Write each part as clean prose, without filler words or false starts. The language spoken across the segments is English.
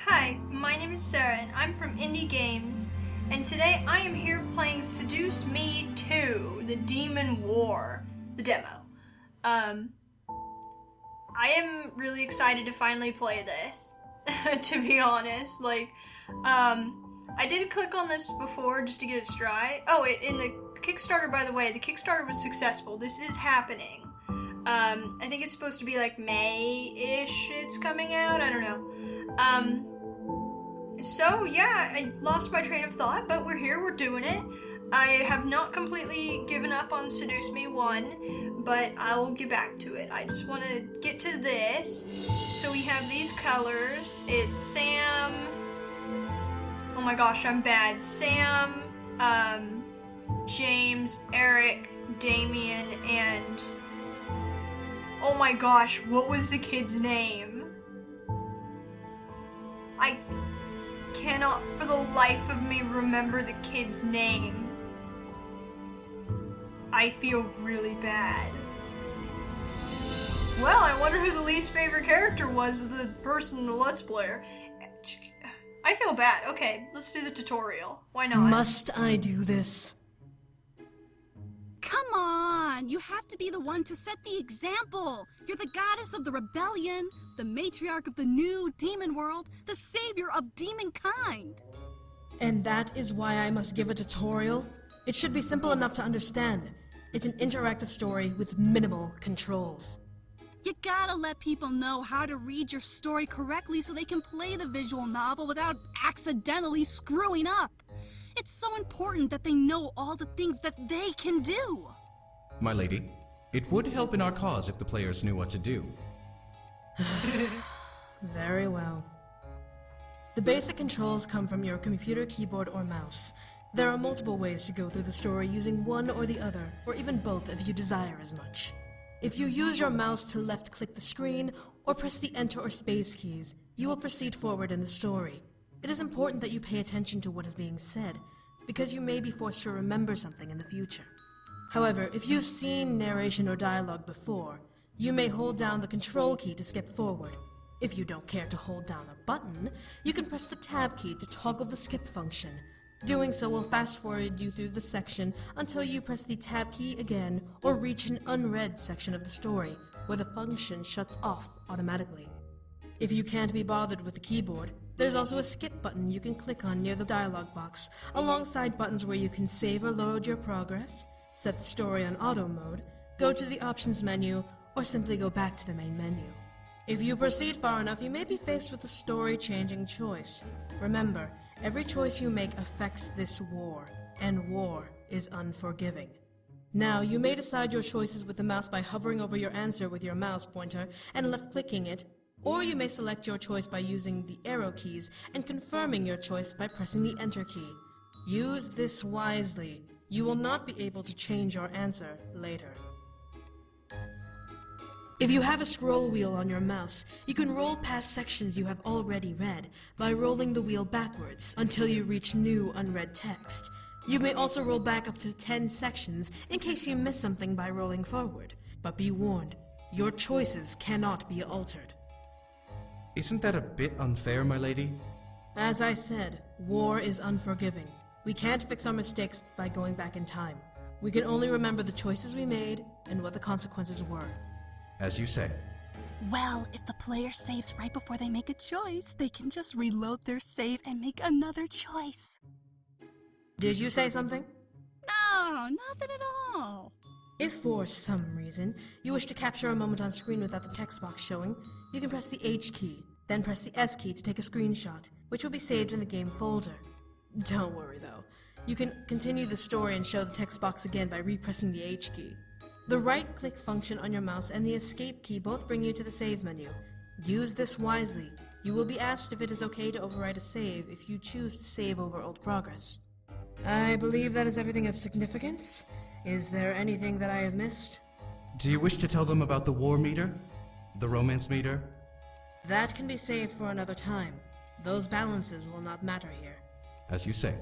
Hi, my name is Sarah and I'm from Indie Games, and today I am here playing Seduce Me 2, the Demon War, the demo. I am really excited to finally play this, to be honest. I did click on this before just to get its try. Oh, in the Kickstarter, by the way, the Kickstarter was successful. This is happening. I think it's supposed to be like May-ish it's coming out, I don't know. So yeah, I lost my train of thought, but we're here, we're doing it. I have not completely given up on Seduce Me 1, but I'll get back to it. I just want to get to this. So we have these colors. It's Sam... Oh my gosh, I'm bad. Sam, James, Eric, Damien, and... Oh my gosh, what was the kid's name? I cannot for the life of me remember the kid's name. I feel really bad. Well, I wonder who the least favorite character was of the person in the Let's Player. I feel bad. Okay, let's do the tutorial. Why not? Must I do this? Come on! You have to be the one to set the example! You're the goddess of the rebellion, the matriarch of the new demon world, the savior of demonkind! And that is why I must give a tutorial? It should be simple enough to understand. It's an interactive story with minimal controls. You gotta let people know how to read your story correctly so they can play the visual novel without accidentally screwing up. It's so important that they know all the things that they can do. My lady, it would help in our cause if the players knew what to do. Very well. The basic controls come from your computer, keyboard, or mouse. There are multiple ways to go through the story using one or the other, or even both if you desire as much. If you use your mouse to left-click the screen, or press the Enter or Space keys, you will proceed forward in the story. It is important that you pay attention to what is being said, because you may be forced to remember something in the future. However, if you've seen narration or dialogue before, you may hold down the Control key to skip forward. If you don't care to hold down a button, you can press the Tab key to toggle the skip function. Doing so will fast-forward you through the section until you press the Tab key again or reach an unread section of the story, where the function shuts off automatically. If you can't be bothered with the keyboard, there's also a skip button you can click on near the dialog box, alongside buttons where you can save or load your progress, set the story on auto mode, go to the options menu, or simply go back to the main menu. If you proceed far enough, you may be faced with a story-changing choice. Remember, every choice you make affects this war, and war is unforgiving. Now, you may decide your choices with the mouse by hovering over your answer with your mouse pointer and left-clicking it, or you may select your choice by using the arrow keys and confirming your choice by pressing the Enter key. Use this wisely. You will not be able to change your answer later. If you have a scroll wheel on your mouse, you can roll past sections you have already read by rolling the wheel backwards until you reach new unread text. You may also roll back up to 10 sections in case you miss something by rolling forward. But be warned, your choices cannot be altered. Isn't that a bit unfair, my lady? As I said, war is unforgiving. We can't fix our mistakes by going back in time. We can only remember the choices we made and what the consequences were. As you say. Well, if the player saves right before they make a choice, they can just reload their save and make another choice. Did you say something? No, nothing at all. If for some reason you wish to capture a moment on screen without the text box showing, you can press the H key, then press the S key to take a screenshot, which will be saved in the game folder. Don't worry though, you can continue the story and show the text box again by repressing the H key. The right-click function on your mouse and the escape key both bring you to the save menu. Use this wisely. You will be asked if it is okay to overwrite a save if you choose to save over old progress. I believe that is everything of significance. Is there anything that I have missed? Do you wish to tell them about the war meter? The romance meter? That can be saved for another time. Those balances will not matter here. As you say.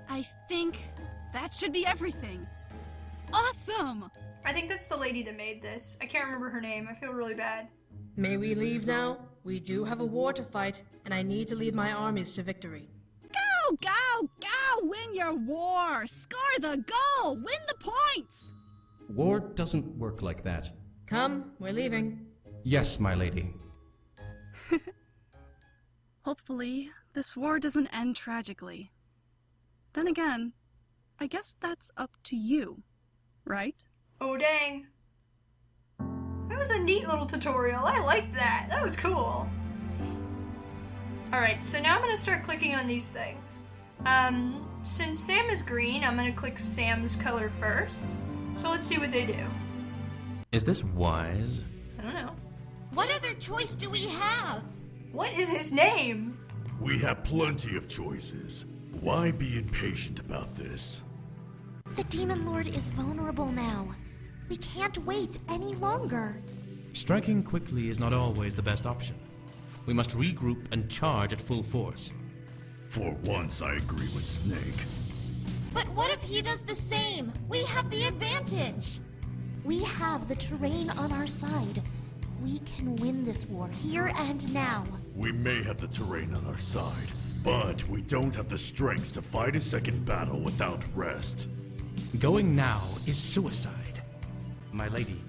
I think that should be everything. Awesome! I think that's the lady that made this. I can't remember her name. I feel really bad. May we leave now? We do have a war to fight, and I need to lead my armies to victory. Go, go, go! Win your war! Score the goal! Win the points! War doesn't work like that. Come, we're leaving. Yes, my lady. Hopefully, this war doesn't end tragically. Then again, I guess that's up to you, right? Oh, dang. That was a neat little tutorial. I liked that. That was cool. Alright, so now I'm going to start clicking on these things. Since Sam is green, I'm going to click Sam's color first. So let's see what they do. Is this wise? I don't know. What other choice do we have? What is his name? We have plenty of choices. Why be impatient about this? The Demon Lord is vulnerable now. We can't wait any longer. Striking quickly is not always the best option. We must regroup and charge at full force. For once, I agree with Snake. But what if he does the same? We have the advantage. We have the terrain on our side. We can win this war here and now. We may have the terrain on our side, but we don't have the strength to fight a second battle without rest. Going now is suicide. My lady,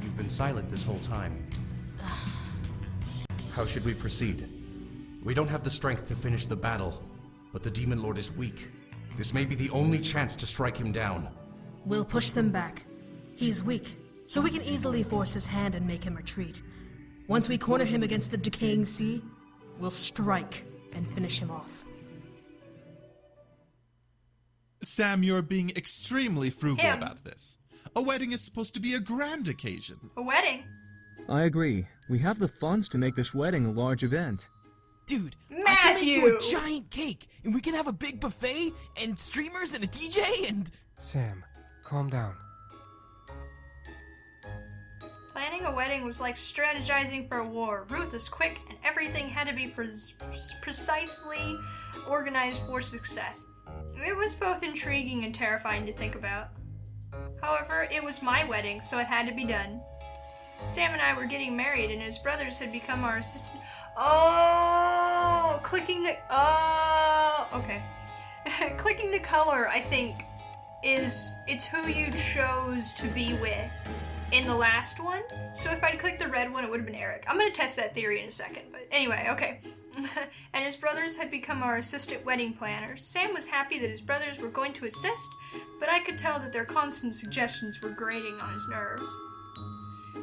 you've been silent this whole time. How should we proceed? We don't have the strength to finish the battle, but the Demon Lord is weak. This may be the only chance to strike him down. We'll push them back. He's weak, so we can easily force his hand and make him retreat. Once we corner him against the decaying sea, we'll strike and finish him off. Sam, you're being extremely frugal Him. about this. A wedding is supposed to be a grand occasion. A wedding? I agree. We have the funds to make this wedding a large event. Dude, I can make Matthew! you a giant cake, and we can have a big buffet, and streamers, and a DJ, and... Sam, calm down. Planning a wedding was like strategizing for a war. Ruthless, quick, and everything had to be precisely organized for success. It was both intriguing and terrifying to think about. However, it was my wedding, so it had to be done. Sam and I were getting married, and his brothers had become our assistant. Oh, clicking the. Oh, okay. Clicking the color, I think, it's who you chose to be with in the last one. So if I'd clicked the red one, it would have been Eric. I'm gonna test that theory in a second, but anyway, okay. And his brothers had become our assistant wedding planners. Sam was happy that his brothers were going to assist, but I could tell that their constant suggestions were grating on his nerves.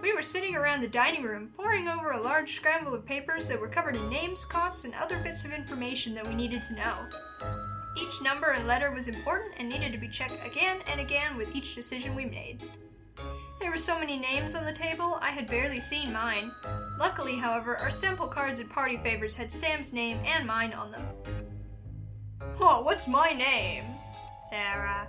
We were sitting around the dining room, poring over a large scramble of papers that were covered in names, costs, and other bits of information that we needed to know. Each number and letter was important and needed to be checked again and again with each decision we made. There were so many names on the table, I had barely seen mine. Luckily, however, our sample cards and party favors had Sam's name and mine on them. Oh, what's my name? Sarah.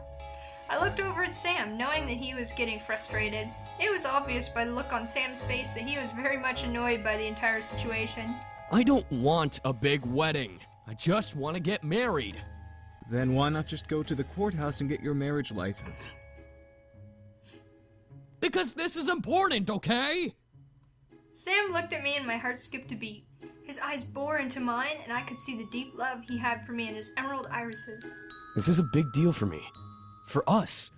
I looked over at Sam, knowing that he was getting frustrated. It was obvious by the look on Sam's face that he was very much annoyed by the entire situation. I don't want a big wedding. I just want to get married. Then why not just go to the courthouse and get your marriage license? Because this is important, okay? Sam looked at me and my heart skipped a beat. His eyes bore into mine, and I could see the deep love he had for me in his emerald irises. This is a big deal for me. For us.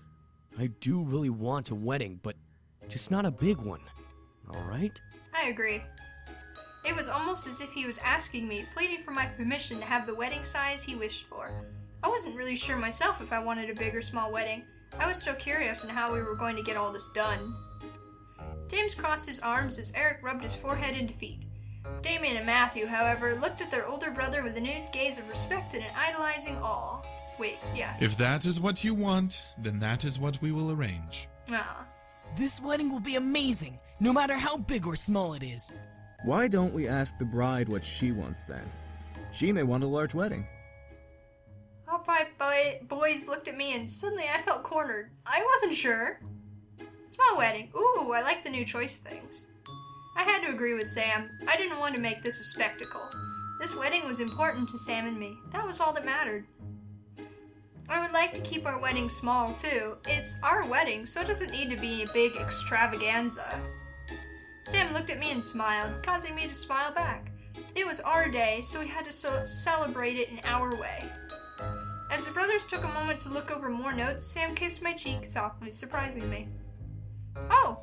I do really want a wedding, but just not a big one. Alright? I agree. It was almost as if he was asking me, pleading for my permission to have the wedding size he wished for. I wasn't really sure myself if I wanted a big or small wedding. I was so curious in how we were going to get all this done. James crossed his arms as Eric rubbed his forehead in defeat. Damien and Matthew, however, looked at their older brother with a new gaze of respect and an idolizing awe. Wait, yeah. If that is what you want, then that is what we will arrange. Ah. This wedding will be amazing, no matter how big or small it is. Why don't we ask the bride what she wants then? She may want a large wedding. All five boys looked at me and suddenly I felt cornered. I wasn't sure. Small wedding. Ooh, I like the new choice things. I had to agree with Sam. I didn't want to make this a spectacle. This wedding was important to Sam and me. That was all that mattered. I would like to keep our wedding small, too. It's our wedding, so it doesn't need to be a big extravaganza. Sam looked at me and smiled, causing me to smile back. It was our day, so we had to celebrate it in our way. As the brothers took a moment to look over more notes, Sam kissed my cheek softly, surprising me. Oh!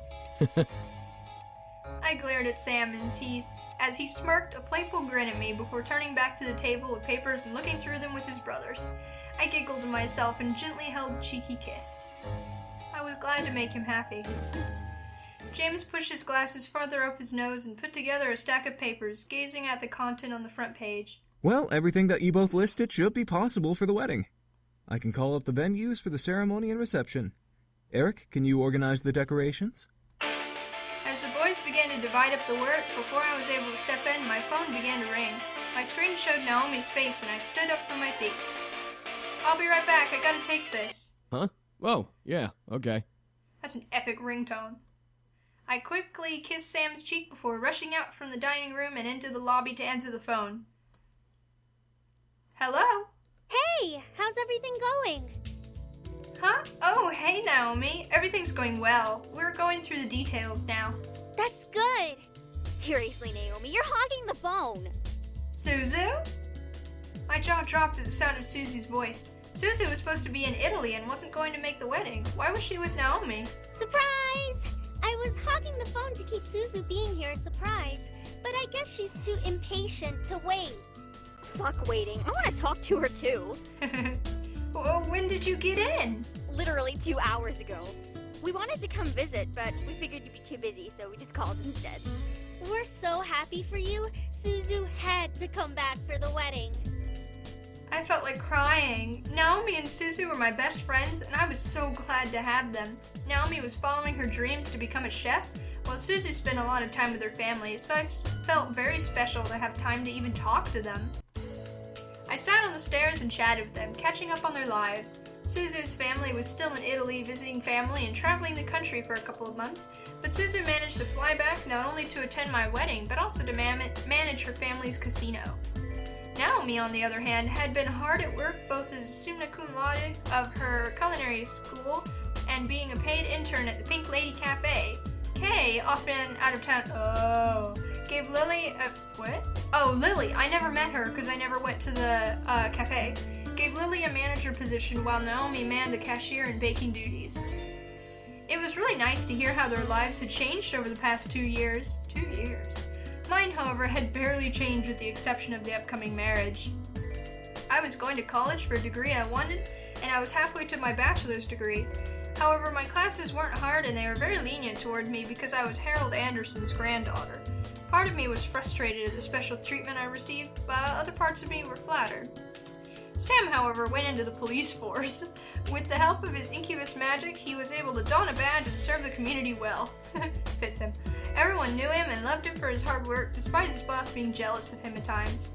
I glared at Sam as he smirked a playful grin at me before turning back to the table of papers and looking through them with his brothers. I giggled to myself and gently held the cheek he kissed. I was glad to make him happy. James pushed his glasses farther up his nose and put together a stack of papers, gazing at the content on the front page. Well, everything that you both listed should be possible for the wedding. I can call up the venues for the ceremony and reception. Eric, can you organize the decorations? As the boys began to divide up the work, before I was able to step in, my phone began to ring. My screen showed Naomi's face and I stood up from my seat. I'll be right back, I gotta take this. Huh? Oh, yeah, okay. That's an epic ringtone. I quickly kissed Sam's cheek before rushing out from the dining room and into the lobby to answer the phone. Hello? Hey, how's everything going? Huh? Oh, hey Naomi. Everything's going well. We're going through the details now. That's good. Seriously, Naomi, you're hogging the phone. Suzu? My jaw dropped at the sound of Suzu's voice. Suzu was supposed to be in Italy and wasn't going to make the wedding. Why was she with Naomi? Surprise! I was hogging the phone to keep Suzu being here a surprise, but I guess she's too impatient to wait. Fuck waiting. I want to talk to her too. Well, when did you get in? Literally 2 hours ago. We wanted to come visit, but we figured you'd be too busy, so we just called instead. We're so happy for you. Suzu had to come back for the wedding. I felt like crying. Naomi and Suzu were my best friends, and I was so glad to have them. Naomi was following her dreams to become a chef, while Suzu spent a lot of time with her family, so I felt very special to have time to even talk to them. I sat on the stairs and chatted with them, catching up on their lives. Suzu's family was still in Italy visiting family and traveling the country for a couple of months, but Suzu managed to fly back not only to attend my wedding, but also to manage her family's casino. Naomi, on the other hand, had been hard at work both as summa cum laude of her culinary school and being a paid intern at the Pink Lady Cafe. Kay, often out of town, gave Lily a... what? Oh, Lily. I never met her because I never went to the cafe. Gave Lily a manager position while Naomi manned the cashier and baking duties. It was really nice to hear how their lives had changed over the past 2 years. 2 years. Mine, however, had barely changed with the exception of the upcoming marriage. I was going to college for a degree I wanted, and I was halfway to my bachelor's degree. However, my classes weren't hard and they were very lenient toward me because I was Harold Anderson's granddaughter. Part of me was frustrated at the special treatment I received, while other parts of me were flattered. Sam, however, went into the police force. With the help of his incubus magic, he was able to don a badge and serve the community well. Fits him. Everyone knew him and loved him for his hard work, despite his boss being jealous of him at times.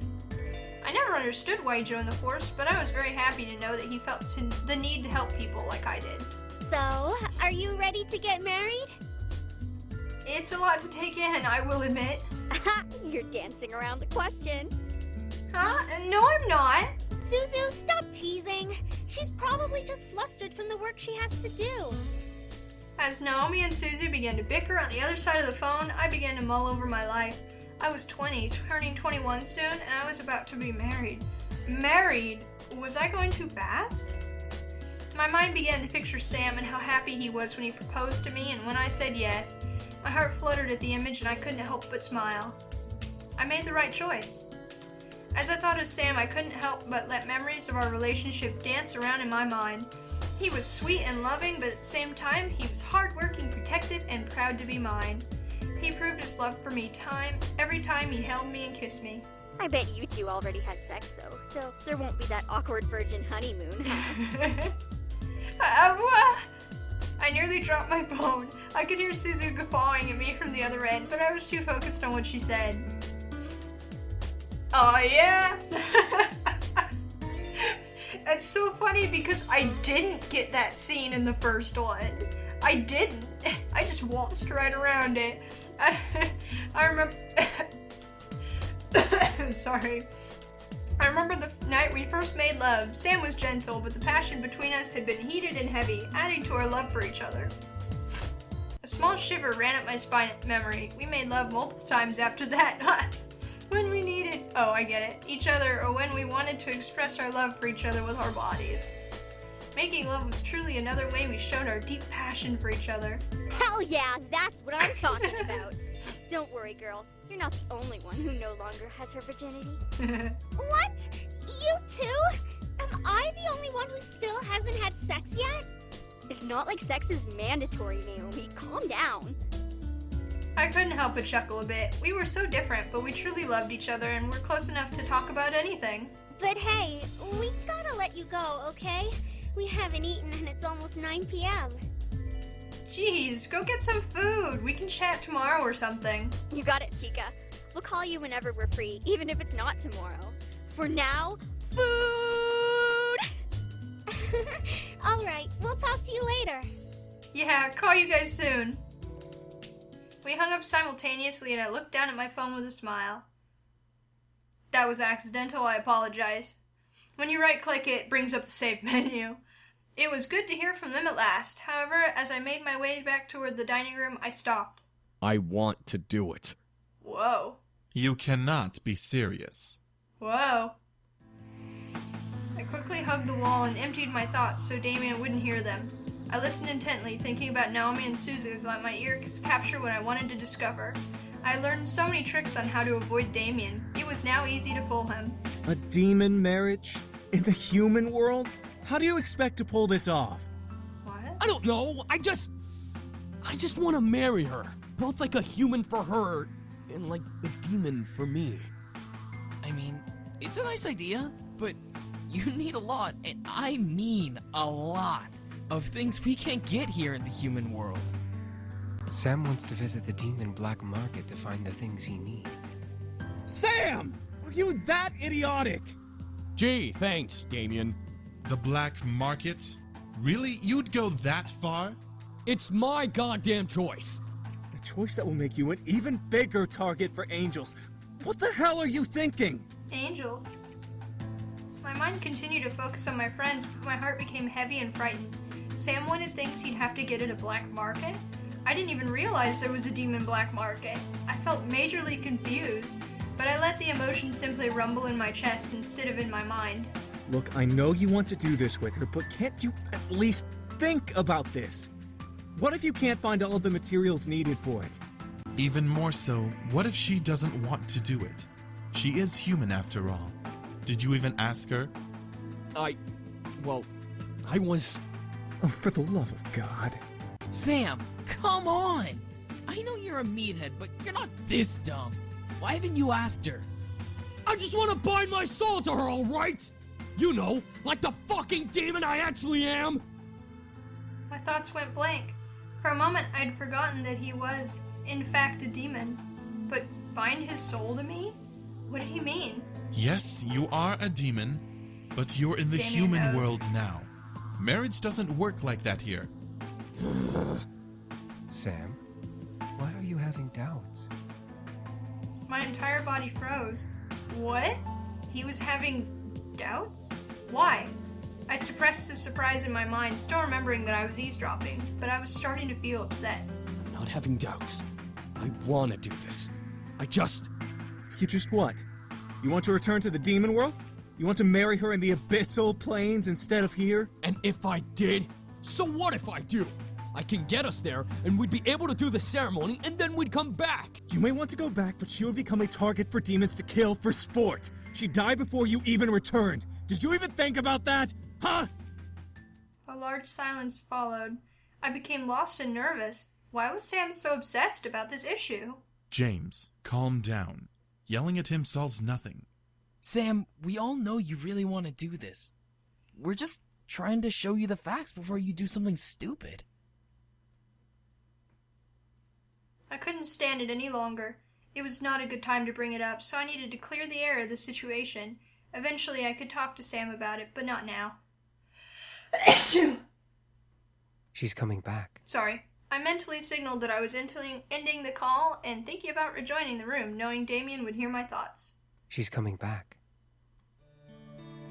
I never understood why he joined the force, but I was very happy to know that he felt the need to help people like I did. So, are you ready to get married? It's a lot to take in, I will admit. You're dancing around the question. Huh? No, I'm not. Suzu, stop teasing. She's probably just flustered from the work she has to do. As Naomi and Suzu began to bicker on the other side of the phone, I began to mull over my life. I was 20, turning 21 soon, and I was about to be married. Married? Was I going too fast? My mind began to picture Sam and how happy he was when he proposed to me, and when I said yes, my heart fluttered at the image and I couldn't help but smile. I made the right choice. As I thought of Sam, I couldn't help but let memories of our relationship dance around in my mind. He was sweet and loving, but at the same time, he was hardworking, protective, and proud to be mine. He proved his love for me every time he held me and kissed me. I bet you two already had sex, though, so there won't be that awkward virgin honeymoon. I nearly dropped my phone. I could hear Suzu guffawing at me from the other end, but I was too focused on what she said. Oh, yeah? That's so funny because I didn't get that scene in the first one. I didn't. I just waltzed right around it. I remember... Sorry. I remember the night we first made love. Sam was gentle, but the passion between us had been heated and heavy, adding to our love for each other. A small shiver ran up my spine at the memory. We made love multiple times after that. When we needed, oh, I get it, each other, or when we wanted to express our love for each other with our bodies. Making love was truly another way we showed our deep passion for each other. Hell yeah, that's what I'm talking about. Don't worry, girl. You're not the only one who no longer has her virginity. What? You too? Am I the only one who still hasn't had sex yet? It's not like sex is mandatory, Naomi. Calm down. I couldn't help but chuckle a bit. We were so different, but we truly loved each other and were close enough to talk about anything. But hey, we gotta let you go, okay? We haven't eaten and it's almost 9 p.m. Jeez, go get some food. We can chat tomorrow or something. You got it, Chica. We'll call you whenever we're free, even if it's not tomorrow. For now, food! Alright, we'll talk to you later. Yeah, call you guys soon. We hung up simultaneously and I looked down at my phone with a smile. That was accidental, I apologize. When you right-click it brings up the save menu. It was good to hear from them at last. However, as I made my way back toward the dining room, I stopped. I want to do it. Whoa. You cannot be serious. Whoa. I quickly hugged the wall and emptied my thoughts so Damien wouldn't hear them. I listened intently, thinking about Naomi and Suzu as let my ears capture what I wanted to discover. I learned so many tricks on how to avoid Damien. It was now easy to fool him. A demon marriage? In the human world? How do you expect to pull this off? What? I don't know. I just want to marry her. Both like a human for her and like a demon for me. I mean, it's a nice idea, but you need a lot, and I mean a lot, of things we can't get here in the human world. Sam wants to visit the demon black market to find the things he needs. Sam! Are you that idiotic? Gee, thanks, Damien. The black market? Really? You'd go that far? It's my goddamn choice. A choice that will make you an even bigger target for angels. What the hell are you thinking? Angels. My mind continued to focus on my friends, but my heart became heavy and frightened. Sam wanted things he'd have to get at a black market? I didn't even realize there was a demon black market. I felt majorly confused, but I let the emotion simply rumble in my chest instead of in my mind. Look, I know you want to do this with her, but can't you at least think about this? What if you can't find all of the materials needed for it? Even more so, what if she doesn't want to do it? She is human after all. Did you even ask her? I was... Oh, for the love of God. Sam, come on! I know you're a meathead, but you're not this dumb. Why haven't you asked her? I just want to bind my soul to her, alright? You know, like the fucking demon I actually am! My thoughts went blank. For a moment, I'd forgotten that he was, in fact, a demon. But bind his soul to me? What did he mean? Yes, you are a demon, but you're in the Damien human knows. world now. Marriage doesn't work like that here. Sam, why are you having doubts? My entire body froze. What? He was having doubts? Why? I suppressed the surprise in my mind, still remembering that I was eavesdropping, but I was starting to feel upset. I'm not having doubts. I want to do this. You just what? You want to return to the demon world? You want to marry her in the abyssal plains instead of here? And if I did, so what if I do? I can get us there, and we'd be able to do the ceremony, and then we'd come back. You may want to go back, but she would become a target for demons to kill for sport. She'd die before you even returned. Did you even think about that? Huh? A large silence followed. I became lost and nervous. Why was Sam so obsessed about this issue? James, calm down. Yelling at him solves nothing. Sam, we all know you really want to do this. We're just trying to show you the facts before you do something stupid. I couldn't stand it any longer. It was not a good time to bring it up, so I needed to clear the air of the situation. Eventually I could talk to Sam about it, but not now. She's coming back. Sorry. I mentally signaled that I was ending the call and thinking about rejoining the room, knowing Damien would hear my thoughts. She's coming back.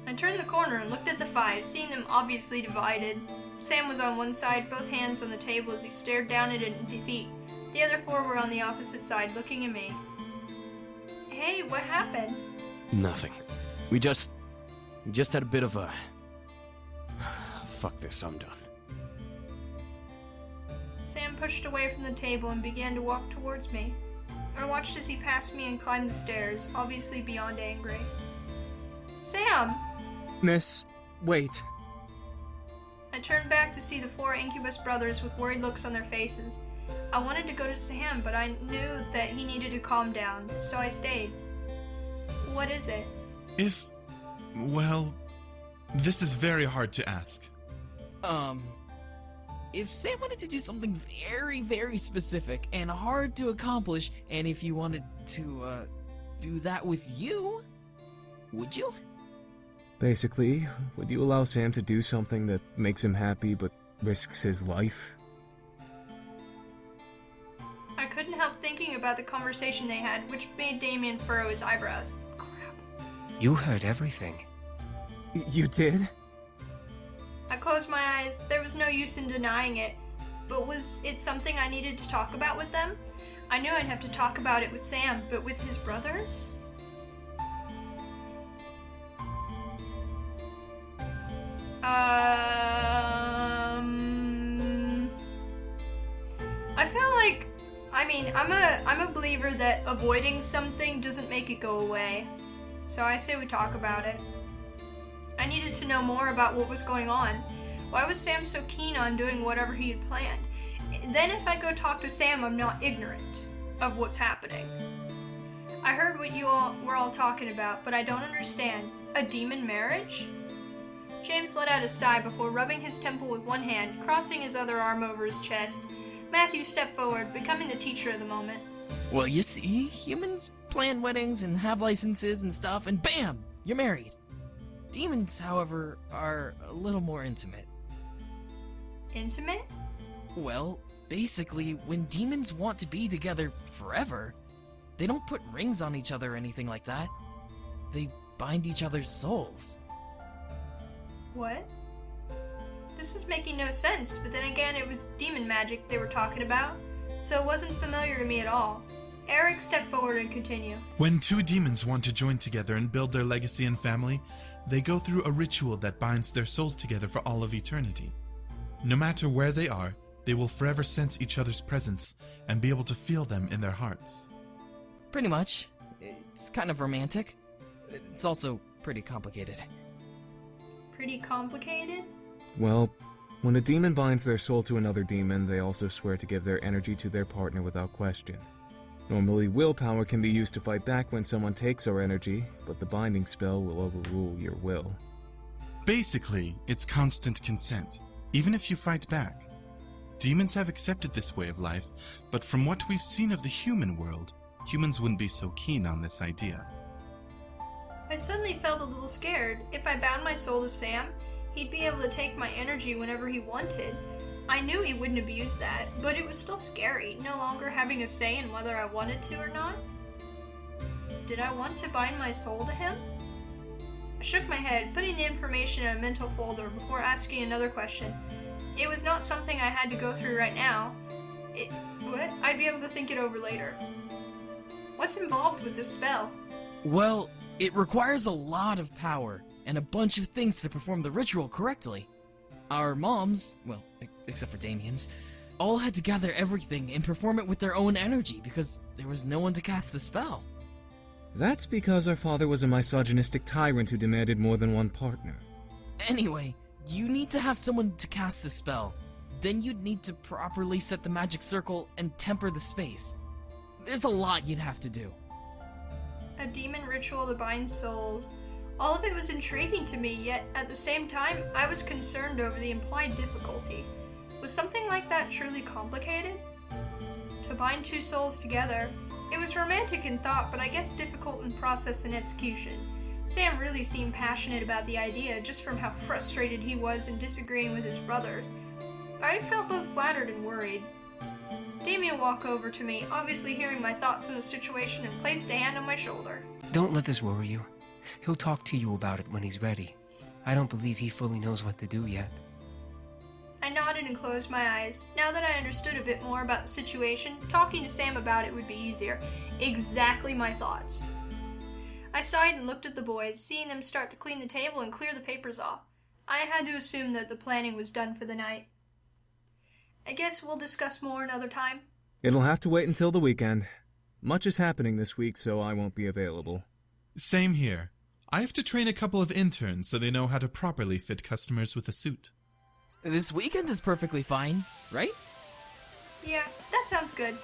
I turned the corner and looked at the five, seeing them obviously divided. Sam was on one side, both hands on the table as he stared down at it in defeat. The other four were on the opposite side, looking at me. Hey, what happened? Nothing. We just had a bit of a... Fuck this, I'm done. Sam pushed away from the table and began to walk towards me. I watched as he passed me and climbed the stairs, obviously beyond angry. Sam! Miss, wait. I turned back to see the four Incubus brothers with worried looks on their faces. I wanted to go to Sam, but I knew that he needed to calm down, so I stayed. What is it? Well, this is very hard to ask. If Sam wanted to do something very, very specific and hard to accomplish, and if you wanted to, do that with you, would you? Basically, would you allow Sam to do something that makes him happy but risks his life? I couldn't help thinking about the conversation they had, which made Damien furrow his eyebrows. Crap. You heard everything. You did? I closed my eyes. There was no use in denying it. But was it something I needed to talk about with them? I knew I'd have to talk about it with Sam, but with his brothers? I feel like, I'm a believer that avoiding something doesn't make it go away. So I say we talk about it. I needed to know more about what was going on. Why was Sam so keen on doing whatever he had planned? Then if I go talk to Sam, I'm not ignorant of what's happening. I heard what you all were all talking about, but I don't understand. A demon marriage? James let out a sigh before rubbing his temple with one hand, crossing his other arm over his chest. Matthew stepped forward, becoming the teacher of the moment. Well, you see, humans plan weddings and have licenses and stuff, and bam! You're married. Demons, however, are a little more intimate. Intimate? Well, basically, when demons want to be together forever, they don't put rings on each other or anything like that. They bind each other's souls. What? This is making no sense, but then again, it was demon magic they were talking about, so it wasn't familiar to me at all. Eric stepped forward and continued. When two demons want to join together and build their legacy and family, they go through a ritual that binds their souls together for all of eternity. No matter where they are, they will forever sense each other's presence and be able to feel them in their hearts. Pretty much. It's kind of romantic. It's also pretty complicated. Pretty complicated? Well, when a demon binds their soul to another demon, they also swear to give their energy to their partner without question. Normally, willpower can be used to fight back when someone takes our energy, but the binding spell will overrule your will. Basically, it's constant consent, even if you fight back. Demons have accepted this way of life, but from what we've seen of the human world, humans wouldn't be so keen on this idea. I suddenly felt a little scared. If I bound my soul to Sam, he'd be able to take my energy whenever he wanted. I knew he wouldn't abuse that, but it was still scary, no longer having a say in whether I wanted to or not. Did I want to bind my soul to him? I shook my head, putting the information in a mental folder before asking another question. It was not something I had to go through right now. What? I'd be able to think it over later. What's involved with this spell? Well, it requires a lot of power and a bunch of things to perform the ritual correctly. Our moms, well, except for Damien's, all had to gather everything and perform it with their own energy because there was no one to cast the spell. That's because our father was a misogynistic tyrant who demanded more than one partner. Anyway, you need to have someone to cast the spell. Then you'd need to properly set the magic circle and temper the space. There's a lot you'd have to do. A demon ritual to bind souls. All of it was intriguing to me, yet at the same time, I was concerned over the implied difficulty. Was something like that truly complicated? To bind two souls together. It was romantic in thought, but I guess difficult in process and execution. Sam really seemed passionate about the idea, just from how frustrated he was in disagreeing with his brothers. I felt both flattered and worried. Damien walked over to me, obviously hearing my thoughts on the situation, and placed a hand on my shoulder. Don't let this worry you. He'll talk to you about it when he's ready. I don't believe he fully knows what to do yet. sighed and closed my eyes. Now that I understood a bit more about the situation, talking to Sam about it would be easier. Exactly my thoughts. I sighed and looked at the boys, seeing them start to clean the table and clear the papers off. I had to assume that the planning was done for the night. I guess we'll discuss more another time. It'll have to wait until the weekend. Much is happening this week, so I won't be available. Same here. I have to train a couple of interns so they know how to properly fit customers with a suit. This weekend is perfectly fine, right? Yeah, that sounds good.